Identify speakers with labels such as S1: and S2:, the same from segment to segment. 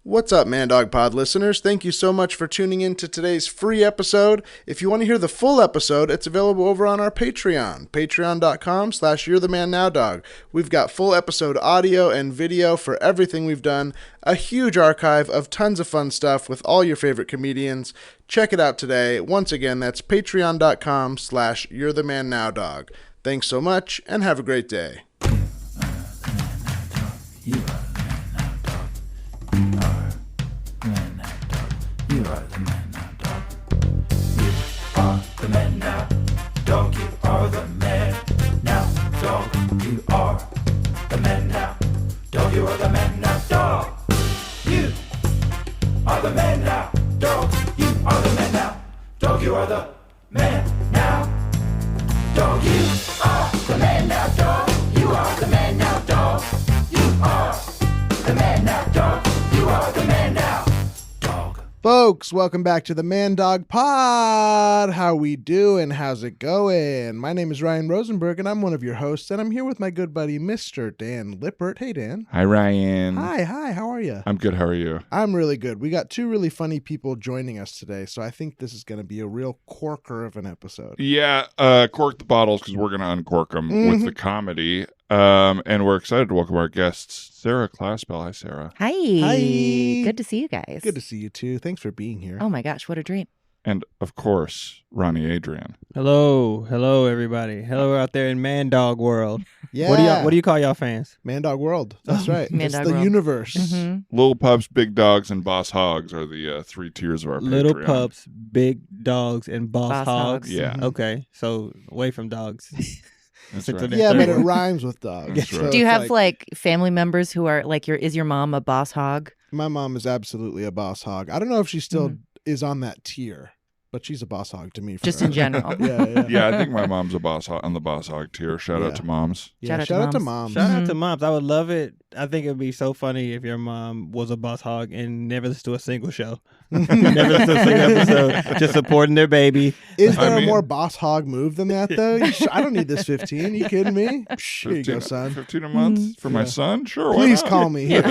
S1: What's up, Man Dog Pod listeners? Thank you so much for tuning in to today's free episode. If you want to hear the full episode, it's available over on our Patreon, patreon.com/YourTheManNowDog. We've got full episode audio and video for everything we've done, a huge archive of tons of fun stuff with all your favorite comedians. Check it out today. Once again, that's patreon.com/YourTheManNowDog. Thanks so much, and have a great day.
S2: You are the man now, dog. You are the man now, dog. You are the man now, dog. You are the man now, dog. You are the man now, dog. You are the man now, dog. You are the man now, dog. You are the man now, dog. You are the man now, dog. You are the man now, dog. You are the man now, dog. You are the man now.
S1: Folks, welcome back to the Man Dog Pod. How we doing? How's it going? My name is Ryan Rosenberg, and I'm one of your hosts, and I'm here with my good buddy, Mr. Dan Lippert. Hey, Dan.
S3: Hi, Ryan.
S1: Hi, how are you?
S3: I'm good. How are you?
S1: I'm really good. We got two really funny people joining us today, so I think this is going to be a real corker of an episode.
S3: Yeah, cork the bottles because we're going to uncork them with the comedy. And we're excited to welcome our guests, Sarah Claspell. Hi, Sarah.
S4: Hi.
S1: Hi.
S4: Good to see you guys.
S1: Good to see you, too. Thanks for being here.
S4: Oh, my gosh. What a dream.
S3: And, of course, Ronnie Adrian.
S5: Hello, everybody. Hello out there in Man Dog World.
S1: Yeah.
S5: What do you call y'all fans?
S1: Man Dog World. That's right.
S4: Man
S1: It's
S4: Dog
S1: the
S4: World.
S1: universe.
S4: Mm-hmm.
S3: Little Pups, Big Dogs, and Boss Hogs are the three tiers of our
S5: Little
S3: Patreon.
S5: pups, big dogs, and boss hogs.
S3: Yeah.
S5: Okay, so away from dogs.
S3: That's
S5: Stick to
S3: right.
S5: that
S1: Yeah,
S5: third
S1: but it
S5: one.
S1: rhymes with dog.
S3: That's right.
S4: Do you
S1: it's
S4: have like family members who are like is your mom a boss hog?
S1: My mom is absolutely a boss hog. I don't know if she still is on that tier, but she's a boss hog to me.
S4: Just in general.
S1: Yeah.
S3: Yeah, I think my mom's a boss on the Boss Hog tier. Shout out to moms.
S1: Yeah,
S4: Shout
S1: shout
S4: out
S1: out
S4: to
S1: to
S4: moms.
S1: moms.
S5: Shout out to moms. I would love it. I think it would be so funny if your mom was a boss hog and never listened to a single show. Never listened to a single episode. Just supporting their baby.
S1: Is there
S3: I
S1: a
S3: mean-
S1: more boss hog move than that, though? I don't need this 15. You kidding me? Psh, here you go,
S3: 15
S1: son.
S3: 15 a month for my son? Sure, why
S1: Please
S3: not?
S1: call me. Here,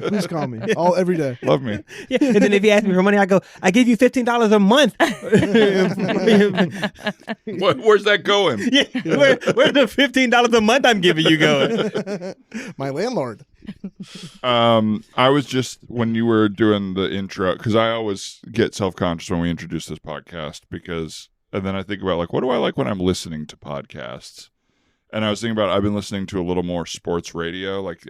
S1: please call me. Every day.
S3: Love me.
S5: Yeah. And then if you ask me for money, I go, I give you $15 a month.
S3: Where's that going?
S5: Yeah, where's the $15 a month I'm giving you going?
S1: My landlord.
S3: I was just, when you were doing the intro, because I always get self-conscious when we introduce this podcast, and then I think about, like, what do I like when I'm listening to podcasts? And I was thinking about, I've been listening to a little more sports radio, like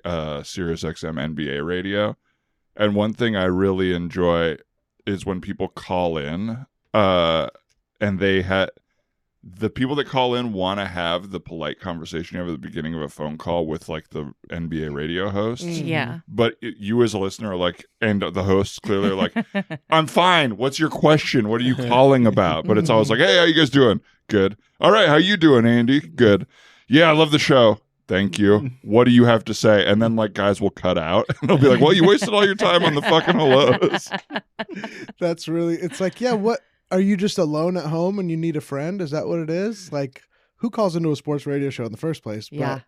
S3: Sirius XM NBA radio. And one thing I really enjoy is when people call in, and the people that call in want to have the polite conversation you have at the beginning of a phone call with, like, the NBA radio host.
S4: Yeah.
S3: But you as a listener are like, and the hosts clearly are like, I'm fine. What's your question? What are you calling about? But it's always like, hey, how you guys doing? Good. All right. How you doing, Andy? Good. Yeah, I love the show. Thank you. What do you have to say? And then, like, guys will cut out and they'll be like, well, you wasted all your time on the fucking hellos.
S1: That's really, it's like, yeah, what? Are you just alone at home and you need a friend? Is that what it is? Like, who calls into a sports radio show in the first place? But
S4: Yeah.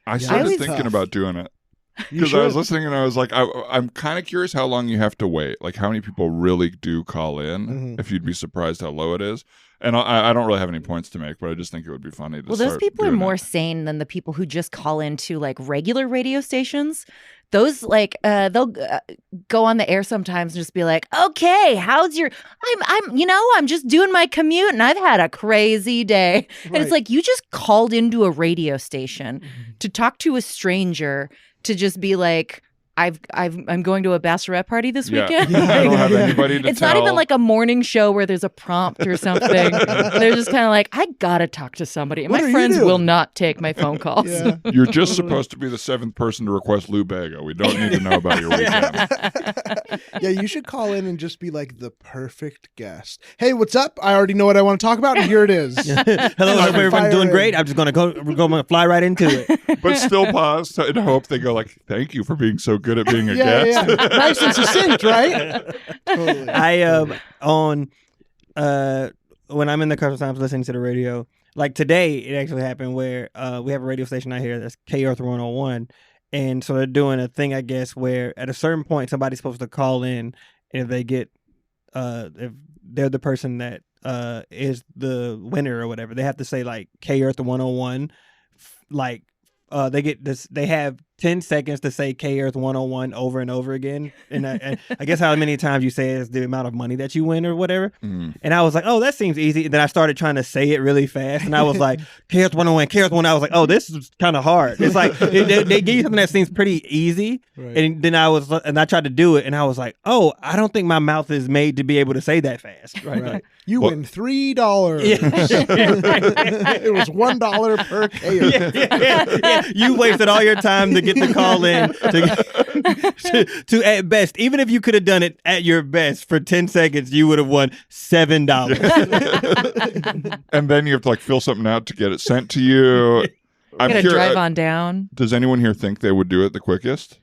S3: I started
S1: it's
S3: thinking
S1: tough.
S3: about doing it.
S1: You
S3: Because I was
S1: should.
S3: listening and I was like, I'm kind of curious how long you have to wait. Like, how many people really do call in?
S1: Mhm.
S3: If you'd be surprised how low it is. And I don't really have any points to make, but I just think it would be funny to
S4: Well, those
S3: start
S4: people are
S3: doing
S4: more
S3: it.
S4: sane than the people who just call into like regular radio stations. Those like they'll go on the air sometimes and just be like, "Okay, how's your I'm just doing my commute and I've had a crazy day." And it's
S1: Right.
S4: like you just called into a radio station to talk to a stranger to just be like, I'm going to a bachelorette party this
S3: Yeah.
S4: weekend.
S3: Yeah, I don't have
S1: Yeah.
S3: anybody to
S4: It's
S3: tell.
S4: not even like a morning show where there's a prompt or something. They're just kind of like, I gotta talk to somebody. And
S1: What are
S4: my
S1: you
S4: friends
S1: doing?
S4: will not take my phone calls.
S1: Yeah.
S3: You're just supposed to be the seventh person to request Lou Bega. We don't need to know about your weekend.
S1: Yeah, you should call in and just be like the perfect guest. Hey, what's up? I already know what I want to talk about, and here it is.
S5: Hello, hope everyone's
S1: Fire
S5: doing
S1: in.
S5: great. I'm just gonna we're gonna fly right into it.
S3: But still pause to hope they go like, thank you for being so good at being a
S1: Yeah,
S3: guest.
S1: yeah. Nice and succinct, right? Totally.
S5: I when I'm in the car sometimes listening to the radio. Like today, it actually happened where we have a radio station out here that's K Earth 101, And so they're doing a thing, I guess, where at a certain point somebody's supposed to call in, and if they get, if they're the person that is the winner or whatever, they have to say like K Earth 101, like they get this. They have 10 seconds to say K Earth 101 over and over again, and I guess how many times you say it is the amount of money that you win or whatever. And I was like, oh, that seems easy. And then I started trying to say it really fast, and I was like, K Earth 101, K Earth 101. I was like, oh, this is kind of hard. It's like they give you something that seems pretty easy, and then I tried to do it, and I was like, oh, I don't think my mouth is made to be able to say that fast. Right.
S1: You win $3. It was $1 per K Earth.
S5: Yeah. You wasted all your time to get the call in to at best, even if you could have done it at your best for 10 seconds, you would have won $7.
S3: And then you have to like fill something out to get it sent to you. I'm
S4: Gotta drive on down.
S3: Does anyone here think they would do it the quickest?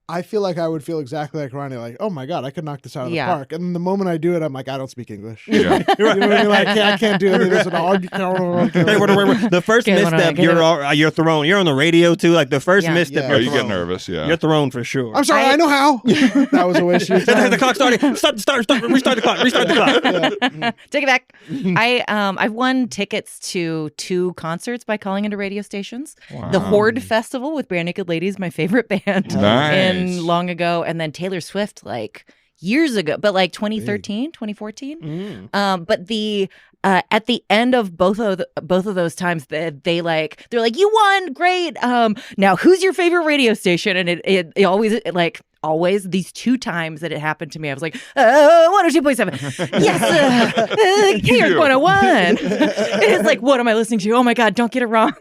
S1: I feel like I would feel exactly like Ronnie, like, oh my God, I could knock this out of the
S4: Yeah.
S1: park. And the moment I do it, I'm like, I don't speak English.
S3: Yeah.
S1: You know what I mean? Like, I can't do any of this at all.
S5: The first
S4: Okay, hold on,
S5: misstep,
S4: get it.
S5: you're thrown. You're on the radio too. Like the first
S4: Yeah.
S5: misstep,
S1: Yeah.
S3: Oh,
S5: you're
S3: you
S5: thrown.
S3: get nervous, yeah.
S5: You're thrown for sure.
S1: I'm sorry, I know how. That was a waste of your time.
S5: The clock started. Start. Restart the clock.
S4: Take it back. I've won tickets to 2 concerts by calling into radio stations. The Horde Festival with Bare Naked Ladies, my favorite band,
S3: Nice.
S4: in long ago, and then Taylor Swift like years ago, but like 2013, 2014. But the at the end of both of those times, they're like, you won, great. Now who's your favorite radio station? And it always always these 2 times that it happened to me, I was like, 102.7. Yes, KRS 101. And it's like, what am I listening to? Oh my God, don't get it wrong.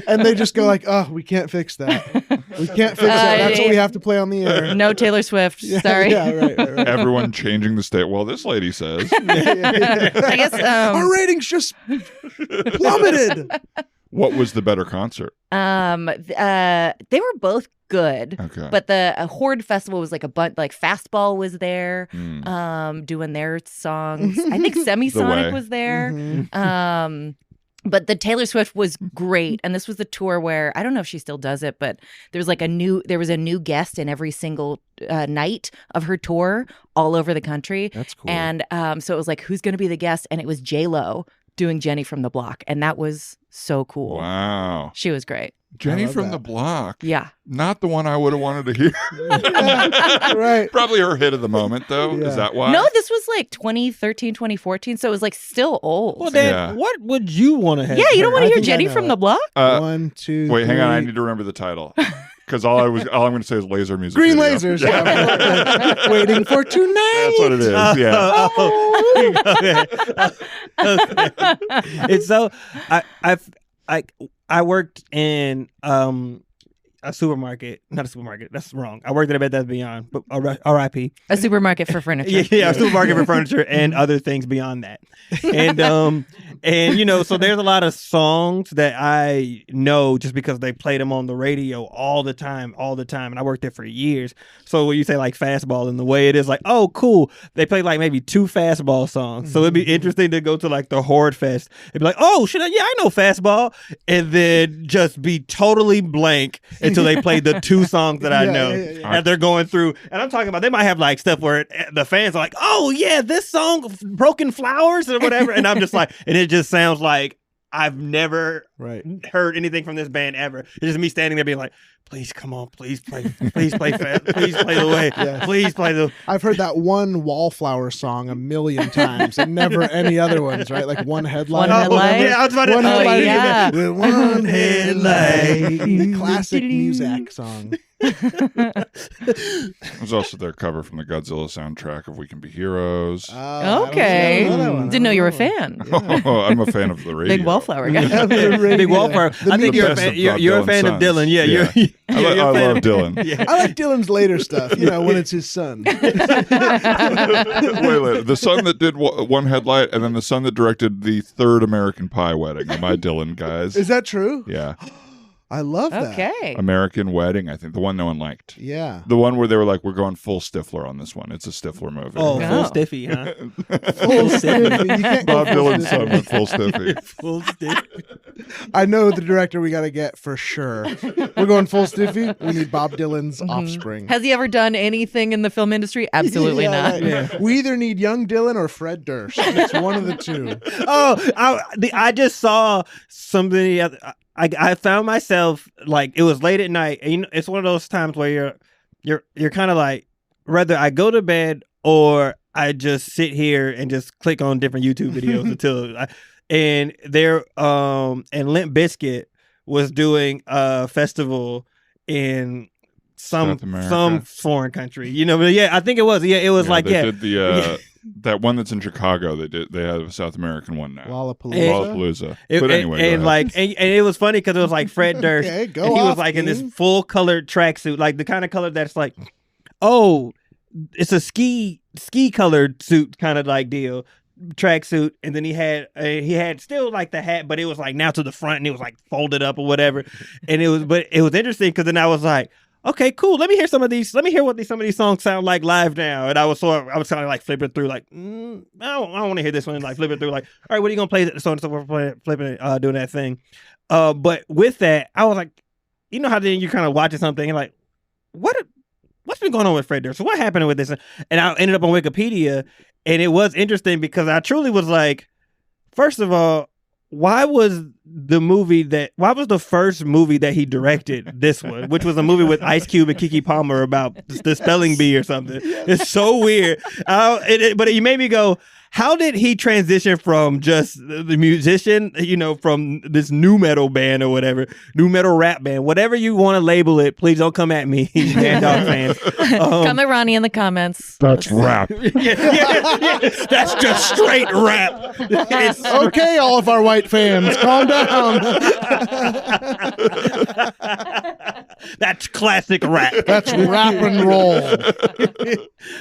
S1: And they just go like, oh, we can't fix that. We can't fix that. That's what we have to play on the air.
S4: No Taylor Swift. Sorry.
S1: Yeah, right.
S3: Everyone changing the state. Well, this lady says.
S4: I guess
S1: Our ratings just plummeted.
S3: What was the better concert?
S4: they were both good.
S3: Okay.
S4: But the Horde Festival was like a bunch, like Fastball was there, doing their songs. I think Semisonic was there. But the Taylor Swift was great, and this was the tour where I don't know if she still does it, but there was a new guest in every single night of her tour all over the country.
S1: That's cool.
S4: And so it was like, who's going to be the guest? And it was J-Lo doing Jenny from the Block, and that was so cool.
S3: Wow.
S4: She was great.
S3: Jenny
S1: love
S3: from
S1: that.
S3: the Block.
S4: Yeah.
S3: Not the one I would have wanted to hear.
S1: Right.
S3: Probably her hit of the moment, though.
S1: Yeah.
S3: Is that why?
S4: No, this was like 2013, 2014, so it was like still old.
S5: Well, Dan,
S3: Yeah.
S5: what would you want to have?
S4: Yeah, you don't want
S1: I
S4: to hear
S1: think I
S4: Jenny
S1: know
S4: from
S1: it.
S4: the Block?
S1: 1, 2,
S3: Wait, hang on. I
S1: 3.
S3: need to remember the title. Because all I'm going to say is laser music.
S1: Green
S3: video.
S1: lasers. Yeah. Waiting for tonight.
S3: That's what it is. Yeah.
S5: Okay. It's so I worked in a supermarket, not a supermarket. That's wrong. I worked at a Bed Bath & Beyond, but R.I.P.
S4: A supermarket for furniture.
S5: Yeah, a supermarket for furniture and other things beyond that. And you know, so there's a lot of songs that I know just because they played them on the radio all the time. And I worked there for years. So when you say like Fastball and the way it is like, oh, cool. They played like maybe 2 Fastball songs. So it'd be interesting to go to like the Horde Fest. It'd be like, oh, shit, yeah, I know Fastball. And then just be totally blank until they played the 2 songs that I know.
S1: Yeah.
S5: And they're going through, and I'm talking about, they might have like stuff where the fans are like, oh yeah, this song, Broken Flowers or whatever. And I'm just like, and it just sounds like I've never heard anything from this band ever. It's just me standing there being like, please come on, please play fast, please play the way, please play the.
S1: I've heard that one Wallflower song a million times and never any other ones, right? Like One Headlight.
S4: One Headlight?
S5: Yeah, I was about to.
S1: One Headlight.
S4: yeah.
S1: With one headlight. Classic Muzak song.
S3: There's also their cover from the Godzilla soundtrack of We Can Be Heroes.
S4: Okay. Didn't know you were a fan.
S3: Oh, I'm a fan of the radio.
S4: Big Wallflower guy.
S5: Big Wallflower. I think you're a
S3: best
S5: fan.
S3: of
S5: You're a fan of
S3: Dylan
S5: Dylan. Yeah,
S3: Sons.
S5: you're.
S3: I
S5: you're a fan
S3: love
S5: of-
S3: Dylan.
S5: Yeah.
S1: I like Dylan's later stuff, you know, when it's his son.
S3: Wait, the son that did One Headlight and then the son that directed the 3rd American Pie wedding are my Dylan guys.
S1: Is that true?
S3: Yeah.
S1: I love that.
S4: Okay.
S3: American Wedding, I think. The one no one liked.
S1: Yeah.
S3: The one where they were like, we're going full Stifler on this one. It's a Stifler movie.
S5: Oh,
S4: Yeah.
S5: full stiffy, huh?
S1: Full stiffy. You can't go
S3: Bob
S1: full
S3: Dylan's
S1: stiffy.
S3: son went full stiffy.
S5: Full stiffy.
S1: I know the director we got to get for sure. We're going full stiffy. We need Bob Dylan's offspring.
S4: Has he ever done anything in the film industry? Absolutely
S1: Yeah,
S4: not.
S1: yeah. We either need young Dylan or Fred Durst. It's one of the two.
S5: I just saw somebody. I found myself like it was late at night, and you know, it's one of those times where you're kind of like, whether I go to bed or I just sit here and just click on different YouTube videos and Limp Bizkit was doing a festival in some
S3: South America.
S5: some foreign country, you know. But yeah, I think it was. Yeah, it was
S3: Yeah,
S5: like
S3: they
S5: yeah.
S3: did the that one that's in Chicago. They have a South American one now.
S1: Lollapalooza.
S3: Lollapalooza.
S5: It-
S3: But anyway,
S5: and
S3: go ahead.
S5: like, and it was funny because it was like Fred Durst,
S1: Okay, go
S5: and he was
S1: off,
S5: like in this
S1: King.
S5: full colored tracksuit, like the kind of color that's like, oh, it's a ski colored suit kind of like deal, tracksuit, and then he had still like the hat, but it was like now to the front, and it was like folded up or whatever, and it was interesting because then I was like, okay, cool. Let me hear some of these. Let me hear what some of these songs sound like live now. And I was kind of like flipping through, like, I don't want to hear this one. Like flipping through, like, all right, what are you gonna play? So and so we're flipping, doing that thing. But with that, I was like, you know how then you're kind of watching something and like, what's been going on with Fred Durst? So what happened with this? And I ended up on Wikipedia, and it was interesting because I truly was like, first of all, why was the first movie that he directed this one, which was a movie with Ice Cube and Keke Palmer about the spelling bee or something? It's so weird. But it made me go, how did he transition from just the musician, you know, from this new metal band or whatever, new metal rap band, whatever you want to label it, please don't come at me, Man Dog fans.
S4: Come at Ronnie in the comments.
S3: That's rap.
S5: yeah. That's just straight rap. It's
S1: Okay, all of our white fans, calm down.
S5: That's classic rap.
S1: That's rap and roll.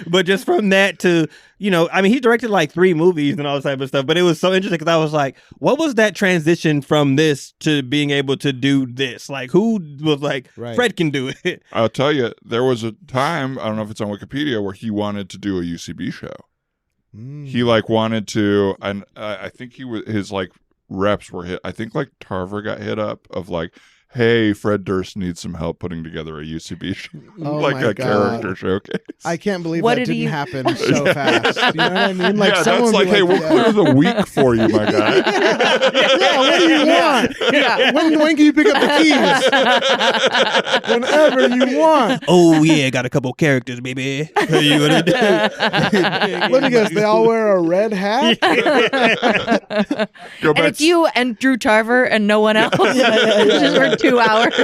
S5: But just from that to, you know, I mean, he directed like 3 movies and all this type of stuff, but it was so interesting because I was like, what was that transition from this to being able to do this? Like, who was like,
S1: Right.
S5: Fred can do it?
S3: I'll tell you, there was a time, I don't know if it's on Wikipedia, where he wanted to do a UCB show. He like wanted to, and I think his like reps were hit. I think like Tarver got hit up of like, hey, Fred Durst needs some help putting together a UCB show,
S1: Oh
S3: like
S1: my
S3: a
S1: God.
S3: character showcase.
S1: I can't believe
S4: What
S1: that
S4: did
S1: didn't
S4: he-
S1: happen so fast. You know what I mean? Like
S3: yeah,
S1: someone
S3: that's
S1: would
S3: like,
S1: be
S3: hey, we'll clear the week for you, my guy.
S1: yeah, what do you want?
S4: Yeah.
S1: When can you pick up the keys? Whenever you want.
S5: Oh, yeah, got a couple characters, baby. You wanna do?
S1: Let me guess, they all wear a red hat?
S3: Go
S4: And
S3: back.
S4: it's you and Drew Tarver and no one else. Just for 2 hours.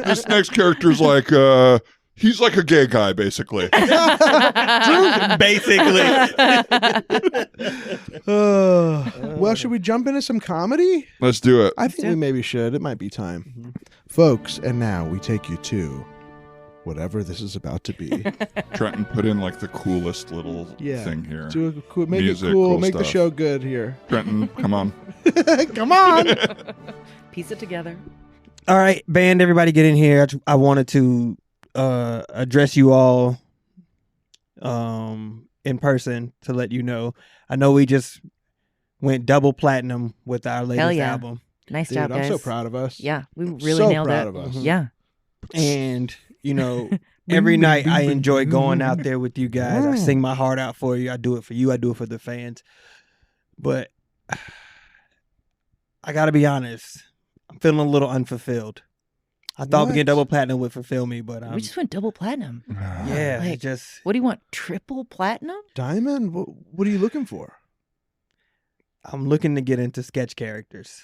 S3: This next character's like, he's like a gay guy, basically.
S5: Basically.
S1: Well, should we jump into some comedy?
S3: Let's do it.
S1: I think we maybe should. It might be time. Folks, and now we take you to whatever this is about to be.
S3: Trenton put in like the coolest little
S1: Yeah.
S3: thing here.
S1: Do a cool, make
S3: Music,
S1: it cool,
S3: cool
S1: make the
S3: stuff.
S1: show good here.
S3: Trenton, come on.
S1: Come on.
S4: Piece it together.
S5: All right, band, everybody get in here. I wanted to address you all in person to let you know. I know we just went double platinum with our latest
S4: yeah.
S5: album.
S4: Nice
S1: Dude,
S4: job,
S1: I'm
S4: guys.
S1: so proud of us.
S4: Yeah, we really
S1: So
S4: nailed
S1: proud
S4: it.
S1: of us.
S4: Yeah.
S5: And, you know, every night I enjoy going out there with you guys. I sing my heart out for you. I do it for you. I do it for the fans. But I got to be honest. I'm feeling a little unfulfilled. I thought
S1: What?
S5: being double platinum would fulfill me, but
S4: We just went double platinum.
S5: yeah,
S4: Like,
S5: it just
S4: What do you want? Triple platinum?
S1: Diamond, what are you looking for?
S5: I'm looking to get into sketch characters.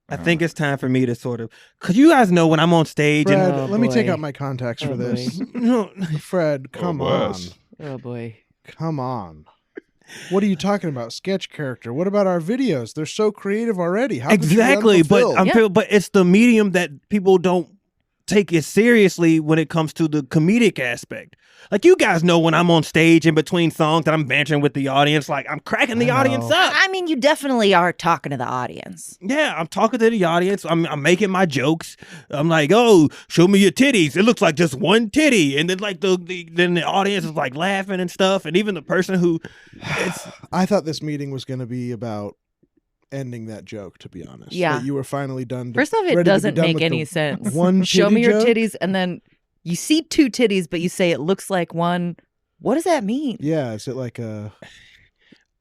S5: I think it's time for me to sort of, cause you guys know when I'm on stage
S1: Fred,
S5: and
S4: Oh,
S1: let me take
S4: boy.
S1: out my contacts for
S4: Oh,
S1: this.
S5: no,
S1: Fred, come on.
S3: Wes.
S4: Oh boy.
S1: Come on. What are you talking about? Sketch character. What about our videos? They're so creative already. How could you be
S5: exactly, but
S1: unfulfilled?
S5: I'm
S4: Yeah.
S5: feel, but it's the medium that people don't take it seriously when it comes to the comedic aspect. Like, you guys know when I'm on stage in between songs that I'm bantering with the audience, like I'm cracking the audience up.
S4: I mean, you definitely are talking to the audience.
S5: Yeah, I'm talking to the audience. I'm making my jokes. I'm like, oh, show me your titties. It looks like just one titty, and then like then the audience is like laughing and stuff, and even the person who,
S1: I thought this meeting was going to be about ending that joke, to be honest.
S4: Yeah.
S1: That you were finally done.
S4: First off, it doesn't make any sense.
S1: One
S4: Show me your
S1: joke?
S4: titties, and then you see two titties, but you say it looks like one. What does that mean?
S1: Yeah, is it like a...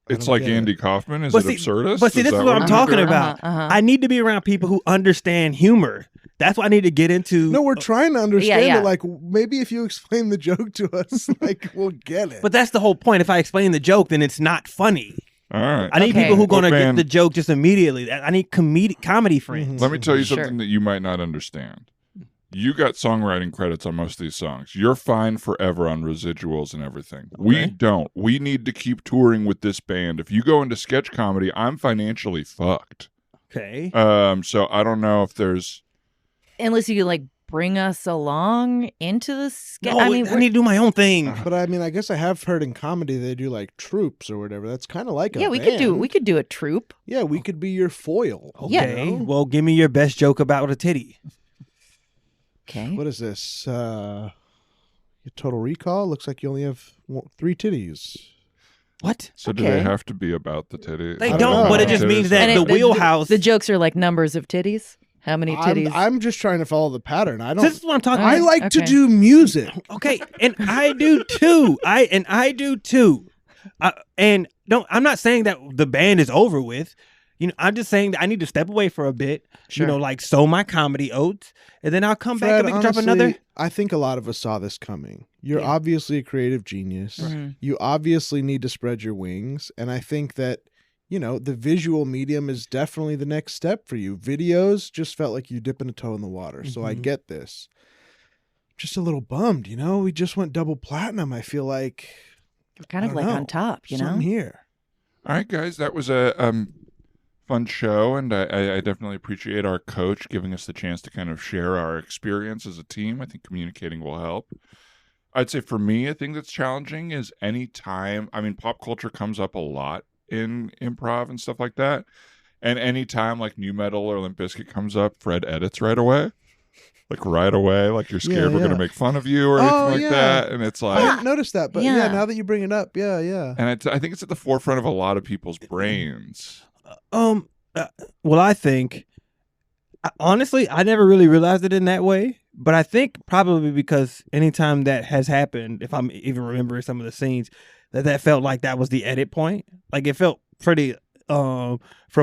S3: It's
S1: don't
S3: like
S1: get it.
S3: Andy Kaufman. Is
S5: But
S3: it
S5: see-
S3: absurdist?
S5: but see, this is
S3: that
S5: what I'm
S3: you're
S5: talking
S3: doing?
S5: about.
S4: Uh-huh.
S5: I need to be around people who understand humor. That's what I need to get into.
S1: No, we're trying to understand
S4: yeah.
S1: it. Like, maybe if you explain the joke to us, like, we'll get it.
S5: But that's the whole point. If I explain the joke, then it's not funny.
S3: All right.
S5: I need
S4: Okay.
S5: people who are going to
S3: Well,
S5: get
S3: man-
S5: the joke just immediately. I need comedy friends.
S3: Let me tell you
S4: Sure.
S3: something that you might not understand. You got songwriting credits on most of these songs. You're fine forever on residuals and everything. We
S5: Okay.
S3: don't. We need to keep touring with this band. If you go into sketch comedy, I'm financially fucked.
S5: Okay.
S3: So I don't know if there's.
S4: Unless you like bring us along into the sketch.
S5: No,
S4: I mean,
S5: I need to do my own thing.
S1: But I mean, I guess I have heard in comedy they do like Troupes or whatever. That's kind of like a
S4: yeah, we
S1: band.
S4: could do a troupe.
S1: Yeah, we could be your foil.
S4: Yeah.
S5: Okay. Well, give me your best joke about a titty.
S4: Okay.
S1: What is this? Your Total Recall? Looks like you only have 3 titties.
S5: What?
S3: So do
S4: Okay.
S3: they have to be about the titty?
S5: They
S1: I
S5: don't,
S1: don't know.
S5: but it just
S3: Titties
S5: means
S3: are-
S5: that
S4: And
S5: the
S4: it-
S5: wheelhouse.
S4: The jokes are like numbers of titties. How many titties?
S1: I'm just trying to follow the pattern. I
S5: This is
S1: don't.
S5: what I'm talking
S1: I
S5: about.
S1: like to
S4: Okay.
S1: do music.
S5: Okay, and I do too. I do too. And don't. I'm not saying that the band is over with. You know, I'm just saying that I need to step away for a bit.
S4: Sure.
S5: You know, like sow my comedy oats, and then I'll come back
S1: Fred,
S5: and we can drop
S1: honestly,
S5: another.
S1: I think a lot of us saw this coming. You're
S5: Yeah.
S1: obviously a creative genius.
S4: Mhm.
S1: You obviously need to spread your wings. And I think that, you know, the visual medium is definitely the next step for you. Videos just felt like you dipping a toe in the water. So I
S5: Mhm.
S1: get this. Just a little bummed, you know? We just went double platinum. I feel like
S4: We're kind
S1: I
S4: of
S1: don't
S4: like
S1: know.
S4: on top, you know?
S1: something here.
S3: All right, guys, that was a fun show, and I definitely appreciate our coach giving us the chance to kind of share our experience as a team. I think communicating will help. I'd say for me, a thing that's challenging is any time, I mean, pop culture comes up a lot in improv and stuff like that, and any time like new metal or Limp Bizkit comes up, Fred edits right away. Like right away, like you're scared we're
S1: yeah.
S3: going to make fun of you or anything like
S1: yeah.
S3: that. And it's
S1: I
S3: like,
S1: didn't notice that, but yeah.
S4: Yeah.
S1: Now that you bring it up, yeah.
S3: and I think it's at the forefront of a lot of people's brains.
S5: Well, I think honestly, I never really realized it in that way. But I think probably because anytime that has happened, if I'm even remembering some of the scenes, that felt like that was the edit point. Like it felt pretty. From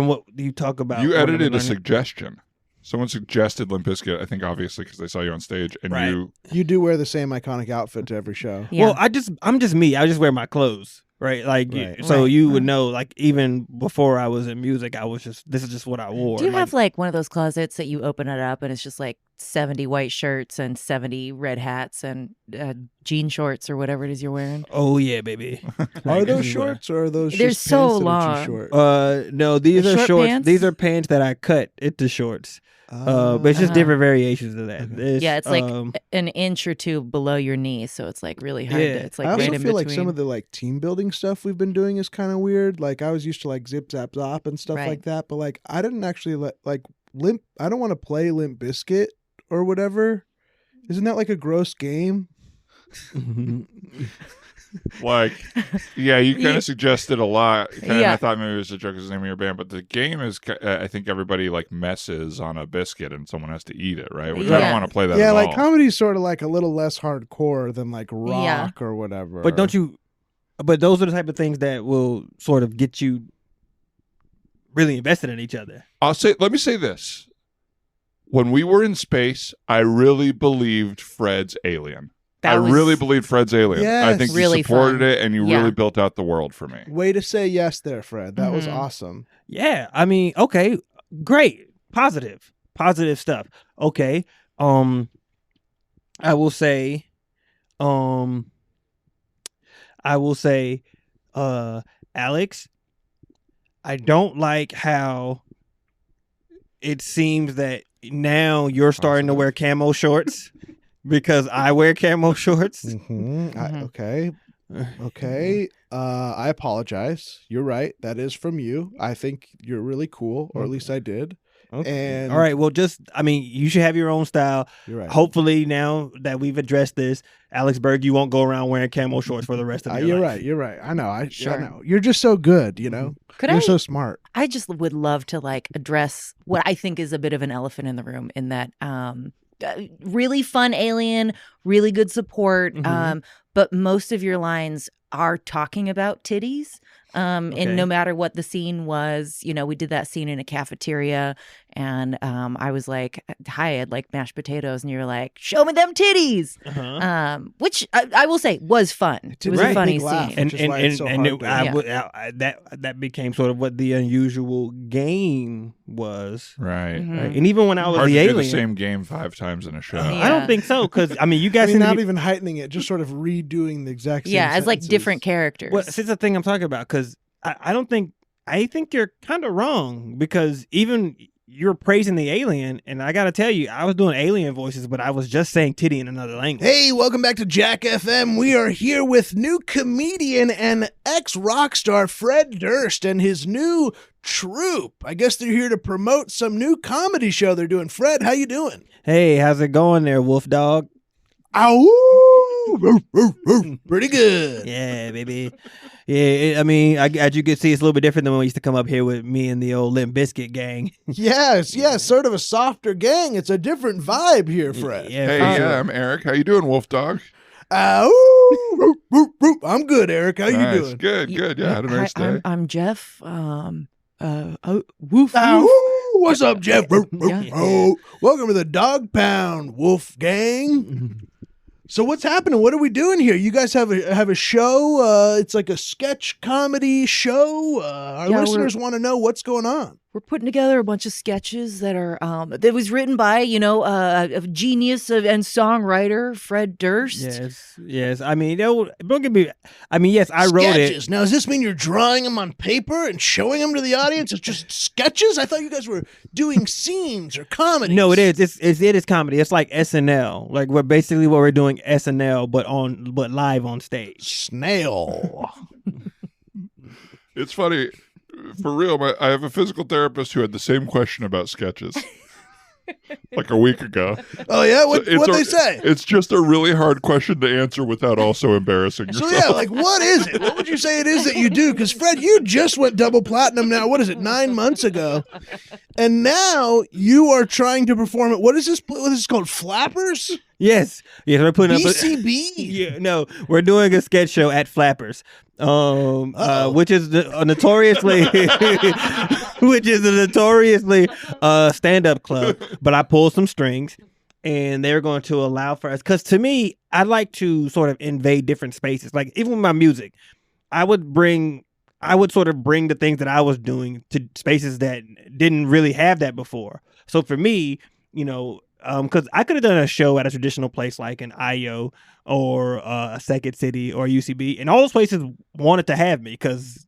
S5: what you talk about,
S3: You
S5: what I've
S3: edited a
S5: learning.
S3: suggestion. Someone suggested Limp Bizkit, I think obviously because they saw you on stage, and
S5: Right.
S1: You do wear the same iconic outfit to every show.
S4: Yeah.
S5: Well, I'm just me. I just wear my clothes, right? Like,
S1: Right.
S5: so
S4: Right.
S5: you would know. Like, even before I was in music, this is just what I wore.
S4: Do you
S5: Like,
S4: have like one of those closets that you open it up and it's just like 70 white shirts and 70 red hats and jean shorts or whatever it is you're wearing?
S5: Oh yeah, baby.
S1: Are
S5: Like,
S1: those
S5: this is where-
S1: shorts or are those
S4: They're
S1: just
S4: so
S1: pants that are too
S4: long.
S1: short?
S5: No, these
S4: The
S5: are
S4: short
S5: shorts.
S4: pants?
S5: These are pants that I cut into shorts. But it's just
S4: Uh-huh.
S5: different variations of that.
S1: Okay.
S4: Yeah, it's like
S5: um,
S4: an inch or two below your knee, so it's like really hard.
S5: Yeah.
S4: It's like
S1: I also
S4: right in
S1: feel
S4: between.
S1: like some of the like team building stuff we've been doing is kind of weird. Like I was used to like zip zap zop and stuff
S4: Right.
S1: like that, but like I didn't actually like Limp. I don't want to play Limp Bizkit or whatever. Isn't that like a gross game?
S3: Like, yeah, you kind
S4: Ye-
S3: of suggested a lot.
S4: Yeah.
S3: I thought maybe it was a joke as the name of your band, but the game is, I think everybody like messes on a biscuit and someone has to eat it, right? Which I don't
S4: Yeah.
S3: want to play that
S1: Yeah,
S3: at
S1: like
S3: all.
S1: comedy's sort of like a little less hardcore than like
S4: Yeah.
S1: rock or whatever.
S5: but don't you? But those are the type of things that will sort of get you really invested in each other.
S3: Let me say this. When we were in space, I really believed Fred's alien.
S4: That
S3: I
S4: was-
S3: really believed Fred's alien. I
S1: Yes.
S3: think
S4: Really
S3: you supported
S4: fun.
S3: it and you
S4: Yeah.
S3: really built out the world for me.
S1: Way to say yes there, Fred. That was
S4: Mhm.
S1: awesome.
S5: Yeah, I mean, okay, great, positive stuff. Okay, I will say, Alex, I don't like how it seems that now you're starting to wear camo shorts because I wear camo shorts.
S1: Okay. I apologize. You're right. That is from you. I think you're really cool, or at least I did.
S5: Okay.
S1: And
S5: all right. Well, you should have your own style.
S1: You're right.
S5: Hopefully, now that we've addressed this, Alex Berg, you won't go around wearing camo shorts for the rest of your life.
S1: You're right. I know. I
S4: Sure.
S1: know. You're just so good, you know? You're so smart.
S4: I just would love to address what I think is a bit of an elephant in the room in that really fun alien, really good support. But most of your lines are talking about titties. And no matter what the scene was, we did that scene in a cafeteria and I was like, hi, I'd like mashed potatoes. And you were like, show me them titties. Which I will say was fun. It was a funny scene.
S5: That became sort of what the unusual game was.
S3: Right.
S5: And even when I was
S3: hard
S5: the
S3: to
S5: alien.
S3: do the same game 5 times in a show.
S4: Yeah.
S5: I don't think so. Because, you guys
S1: not even heightening it, just sort of redoing the exact same
S4: as
S1: sentences.
S4: different characters.
S5: Well, this is the thing I'm talking about. Because I think you're kind of wrong, because even you're praising the alien, and I gotta tell you, I was doing alien voices, but I was just saying titty in another language.
S1: Hey, welcome back to Jack FM. We are here with new comedian and ex-rock star Fred Durst and his new Troupe. I guess they're here to promote some new comedy show they're doing. Fred, how you doing?
S5: Hey, how's it going there, wolf dog?
S1: Ow! Pretty good.
S5: Yeah, baby. Yeah, as you can see, it's a little bit different than when we used to come up here with me and the old Limp Bizkit gang.
S1: Yes, sort of a softer gang. It's a different vibe here, Fred.
S3: I'm Eric. How you doing, Wolf Dog?
S1: Ow! I'm good, Eric. How you doing?
S3: Good. Yeah, had a nice day.
S4: I'm Jeff.
S1: Woof.
S4: Woof.
S1: What's up, Jeff?
S4: Yeah.
S1: Oh, welcome to the Dog Pound, Wolf Gang. So what's happening? What are we doing here? You guys have a show. It's like a sketch comedy show. Our listeners want to know what's going on.
S4: We're putting together a bunch of sketches that are that was written by a genius and songwriter Fred Durst.
S5: Yes. Don't get me. Yes, I wrote
S1: sketches.
S5: it.
S1: Now, does this mean you're drawing them on paper and showing them to the audience? It's just sketches. I thought you guys were doing scenes or comedy.
S5: No, it is. It is comedy. It's like SNL. Like we're doing SNL, but live on stage.
S1: Snail.
S3: It's funny. For real, I have a physical therapist who had the same question about sketches like a week ago.
S1: Oh, yeah? What they say?
S3: It's just a really hard question to answer without also embarrassing yourself.
S1: So, yeah, like, what is it? What would you say it is that you do? Because, Fred, you just went double platinum now. What is it, 9 months ago? And now you are trying to perform it. What is this called? Flappers?
S5: Yes, we're putting
S1: BCB.
S5: Yeah, no, we're doing a sketch show at Flappers, which is a notoriously stand-up club. But I pulled some strings, and they're going to allow for us. Because to me, I like to sort of invade different spaces. Like even with my music, I would sort of bring the things that I was doing to spaces that didn't really have that before. So for me, because I could have done a show at a traditional place like an IO or a Second City or UCB, and all those places wanted to have me because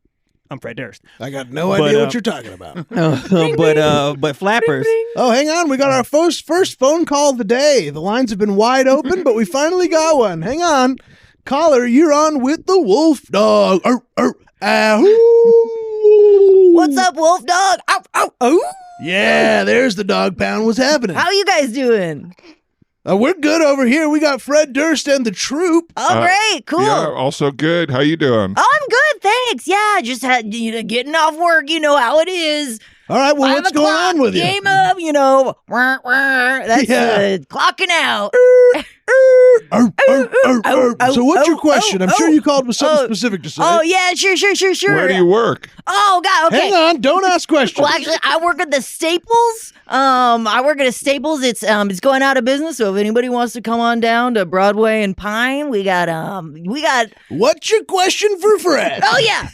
S5: I'm Fred Durst.
S1: I got no idea what you're talking about.
S5: But Flappers.
S1: Oh, hang on. We got our first phone call of the day. The lines have been wide open, but we finally got one. Hang on. Caller, you're on with the Wolf Dog.
S4: What's up, Wolf Dog? Ow, ow, ow.
S1: Yeah, there's the Dog Pound. What's happening?
S4: How you guys doing?
S1: We're good over here. We got Fred Durst and the Troupe.
S4: Oh, great. Cool.
S3: Yeah, also good. How you doing?
S4: Oh, I'm good. Thanks. Yeah, just had, getting off work. You know how it is.
S1: All right, well, what's going on with you?
S4: Game of, that's clocking out.
S1: So what's your question? I'm sure you called with something specific to say.
S4: Oh, yeah, sure.
S3: Where do you work?
S4: Oh, God, okay.
S1: Hang on, don't ask questions.
S4: Well, actually, I work at the Staples. It's going out of business, so if anybody wants to come on down to Broadway and Pine, we got
S1: What's your question for Fred?
S4: Oh, yeah.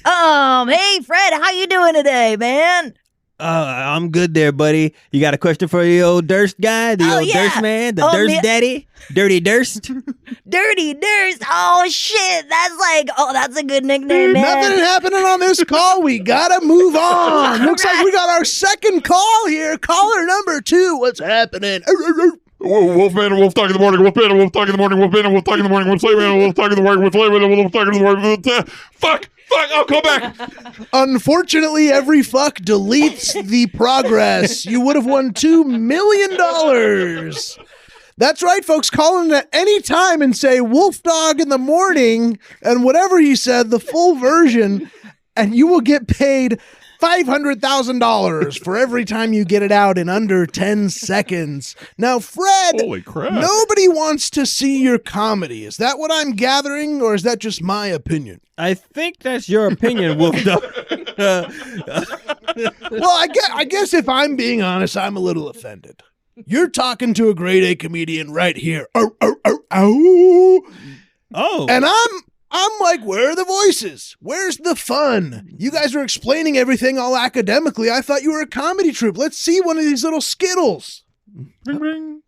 S4: Hey, Fred, how you doing today, man?
S5: I'm good there, buddy. You got a question for the old Durst guy? The old Durst man? The Durst daddy? Dirty Durst?
S4: Dirty Durst. Oh, shit. That's a good nickname, man.
S1: Nothing happening on this call. We gotta move on. Looks like we got our second call here. Caller number 2. What's happening?
S3: Wolfman and Wolf talk in the morning. Wolfman and Wolf talk in the morning. Wolfman and Wolf talk in the morning. Wolf Slayman and Wolf talk in the morning. Wolf Slayman and Wolf talk in the morning. Fuck! I'll come back.
S1: Unfortunately, every fuck deletes the progress. You would have won $2 million. That's right, folks. Call in at any time and say Wolf Dog in the morning and whatever he said, the full version, and you will get paid $500,000 for every time you get it out in under 10 seconds. Now, Fred,
S3: holy crap.
S1: Nobody wants to see your comedy. Is that what I'm gathering, or is that just my opinion?
S5: I think that's your opinion, Wolf Dog.
S1: Well, I guess if I'm being honest, I'm a little offended. You're talking to a grade A comedian right here. Oh. And I'm like, where are the voices? Where's the fun? You guys are explaining everything all academically. I thought you were a comedy troupe. Let's see one of these little skittles.
S3: Ring, ring.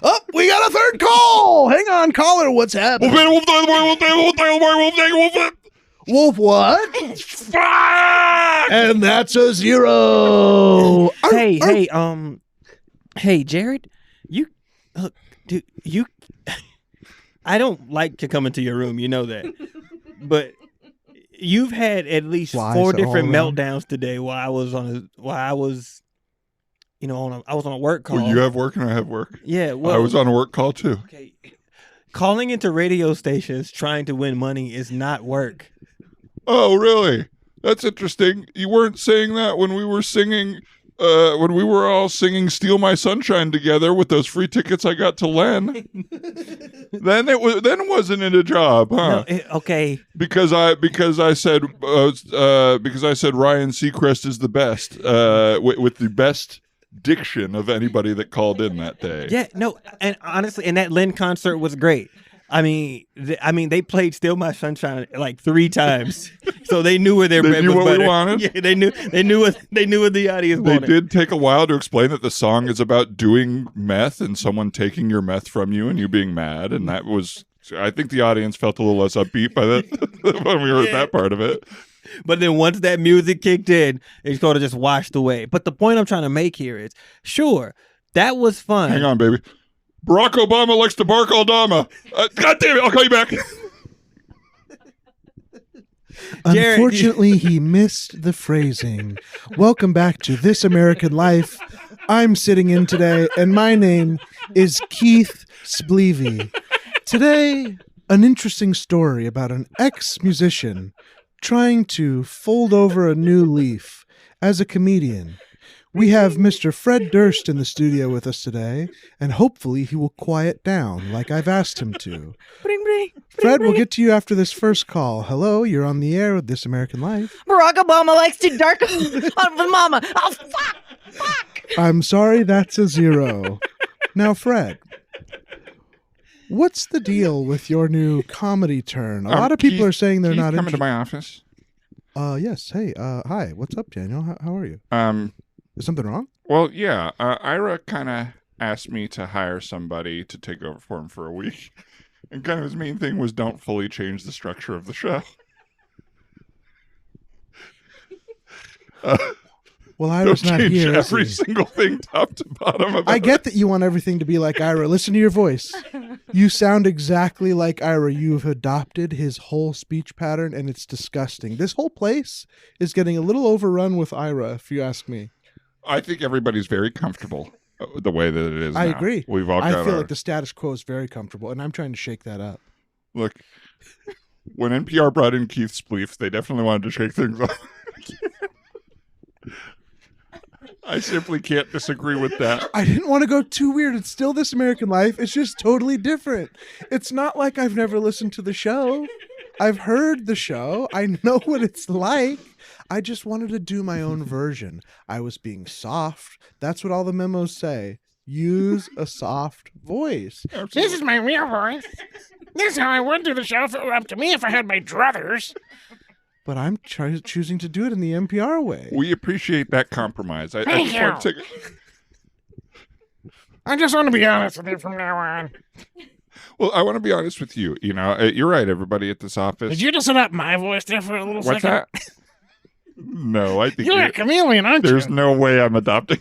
S1: Oh, we got a third call. Hang on, caller. What's happening? Wolf what? And that's a 0.
S5: Hey, Jared, dude, I don't like to come into your room, you know that, but you've had at least 4 different meltdowns today while I was on a work call.
S3: Well, you have work and I have work.
S5: Yeah, well,
S3: I was on a work call too.
S5: Okay, calling into radio stations trying to win money is not work.
S3: Oh, really? That's interesting. You weren't saying that when we were singing. When we were all singing "Steal My Sunshine" together with those free tickets I got to Len, then wasn't it a job, huh?
S5: No, okay.
S3: Because I said Ryan Seacrest is the best with the best diction of anybody that called in that day.
S5: Yeah, no, and honestly, and that Len concert was great. I mean, they played "Steal My Sunshine" like 3 times, so they knew where their bread was butter.
S3: We wanted.
S5: Yeah, they knew what the audience wanted.
S3: They did take a while to explain that the song is about doing meth and someone taking your meth from you and you being mad, and that was. I think the audience felt a little less upbeat by that when we heard that part of it.
S5: But then once that music kicked in, it sort of just washed away. But the point I'm trying to make here is, sure, that was fun.
S3: Hang on, baby. Barack Obama likes to bark Aldama. God damn it, I'll call you back.
S1: Unfortunately, he missed the phrasing. Welcome back to This American Life. I'm sitting in today, and my name is Keith Spleevey. Today, an interesting story about an ex-musician trying to fold over a new leaf as a comedian. We have Mr. Fred Durst in the studio with us today, and hopefully he will quiet down like I've asked him to. Fred, we'll get to you after this first call. Hello, you're on the air with This American Life.
S4: Barack Obama likes to dark with mama. Oh, fuck.
S1: I'm sorry, that's a 0. Now, Fred, what's the deal with your new comedy turn? A lot of people are saying they're not
S3: coming to my office.
S1: Yes. Hey, hi. What's up, Daniel? How are you? Is something wrong?
S3: Well, yeah. Ira kind of asked me to hire somebody to take over for him for a week. And kind of his main thing was don't fully change the structure of the show.
S1: Well, Ira's not here.
S3: Every single thing top to bottom. About
S1: I get that you want everything to be like Ira. Listen to your voice. You sound exactly like Ira. You've adopted his whole speech pattern, and it's disgusting. This whole place is getting a little overrun with Ira, if you ask me.
S3: I think everybody's very comfortable the way that it is
S1: I
S3: now.
S1: agree.
S3: We've all got
S1: I feel like the status quo is very comfortable, and I'm trying to shake that up.
S3: Look, when NPR brought in Keith Spleef, they definitely wanted to shake things up. I simply can't disagree with that.
S1: I didn't want to go too weird. It's still This American Life. It's just totally different. It's not like I've never listened to the show. I've heard the show. I know what it's like. I just wanted to do my own version. I was being soft. That's what all the memos say. Use a soft voice.
S3: Absolutely.
S6: This is my real voice. This is how I would do the show if it were up to me if I had my druthers.
S1: but I'm choosing to do it in the NPR way.
S3: We appreciate that compromise.
S6: Thank you. I just want to be honest with you from now on.
S3: Well, I want to be honest with you. You know, you're right, everybody at this office.
S6: Did you just adopt my voice there for a little
S3: What's
S6: second?
S3: that? No, I think
S6: You're a chameleon, aren't you?
S3: there's no way I'm adopting.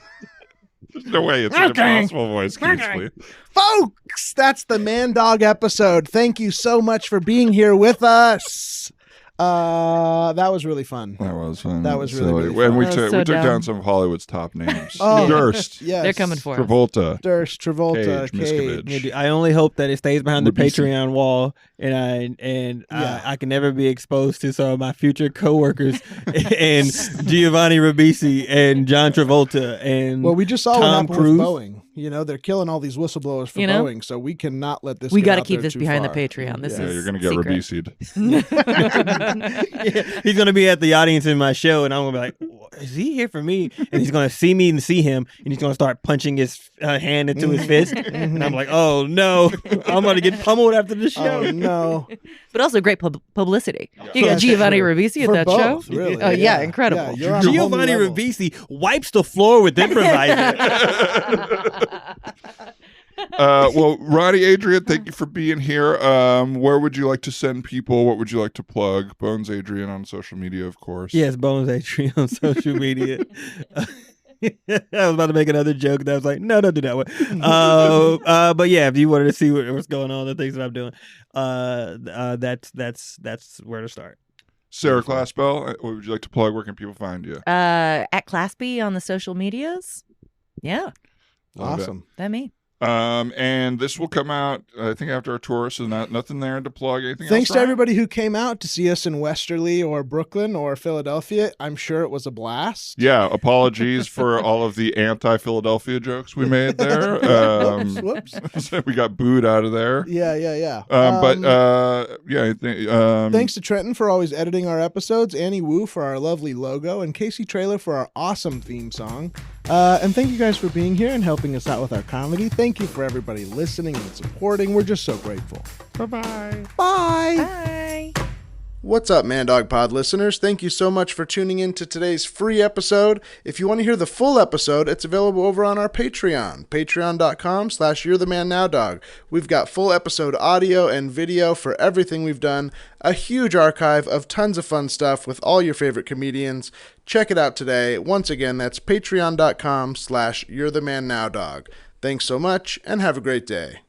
S3: There's no way. It's an
S6: Okay.
S3: impossible voice, Kingsley.
S1: Folks, that's the Man Dog episode. Thank you so much for being here with us. That was really fun.
S3: That was fun.
S1: That was really,
S3: silly.
S1: really
S3: And
S1: fun.
S3: we
S4: That was
S3: took
S4: so
S3: we took
S4: dumb.
S3: down some of Hollywood's top names.
S1: Oh,
S3: Durst,
S1: Yes.
S4: They're coming for us.
S3: Travolta,
S1: Durst, Travolta,
S3: Cage, Miscavige.
S1: Cage.
S5: Yeah, I only hope that it stays behind the
S3: Ribisi.
S5: Patreon wall, and
S1: Yeah.
S5: I can never be exposed to some of my future coworkers and Giovanni Ribisi and John Travolta and
S1: Well, we just saw what
S5: Tom
S1: happened
S5: Cruise.
S1: with Boeing. You know, they're killing all these whistleblowers for
S4: You know?
S1: Boeing, so we cannot let this.
S4: We
S1: got
S4: got
S1: to
S4: to keep this behind the Patreon. This
S3: Yeah,
S4: is
S3: you're gonna get
S4: secret.
S3: Ribisi'd.
S5: Yeah, he's gonna be at the audience in my show, and I'm gonna be like, "Is he here for me?" And he's gonna see me and see him, and he's gonna start punching his hand into his fist, and I'm like, "Oh no, I'm gonna get pummeled after the show."
S1: Oh no!
S4: But also great publicity. You got
S1: That's
S4: Giovanni
S1: true.
S4: Ribisi at
S1: For
S4: that
S1: both,
S4: show.
S1: really.
S4: Oh yeah, incredible.
S1: Yeah, you're on a whole new
S5: Giovanni
S1: level.
S5: Ribisi wipes the floor with improviser.
S3: Well, Ronnie, Adrian, thank you for being here. Where would you like to send people? What would you like to plug? Bones Adrian on social media, of course.
S5: Yes, Bones Adrian on social media. I was about to make another joke that I was like, no, don't do that one. But yeah, if you wanted to see what's going on, the things that I'm doing, that's where to start.
S3: Sarah Claspell, what would you like to plug? Where can people find you?
S4: At Claspell on the social medias. Yeah,
S3: Love it.
S1: Awesome.
S4: that me.
S3: And this will come out, I think, after our tour, so nothing there to plug. Anything
S1: Thanks
S3: else,
S1: to
S3: Ryan?
S1: everybody who came out to see us in Westerly or Brooklyn or Philadelphia. I'm sure it was a blast.
S3: Yeah, apologies for all of the anti-Philadelphia jokes we made there.
S1: Whoops.
S3: So we got booed out of there.
S1: Yeah.
S3: Yeah, I think,
S1: Thanks to Trenton for always editing our episodes, Annie Wu for our lovely logo, and Casey Traylor for our awesome theme song. And thank you guys for being here and helping us out with our comedy. Thank you for everybody listening and supporting. We're just so grateful.
S3: Bye-bye.
S1: Bye.
S4: Bye.
S1: What's up, Man Dog Pod listeners? Thank you so much for tuning in to today's free episode. If you want to hear the full episode, it's available over on our Patreon, patreon.com/You'reTheManNowDog. We've got full episode audio and video for everything we've done, a huge archive of tons of fun stuff with all your favorite comedians. Check it out today. Once again, that's patreon.com/You'reTheManNowDog. Thanks so much, and have a great day.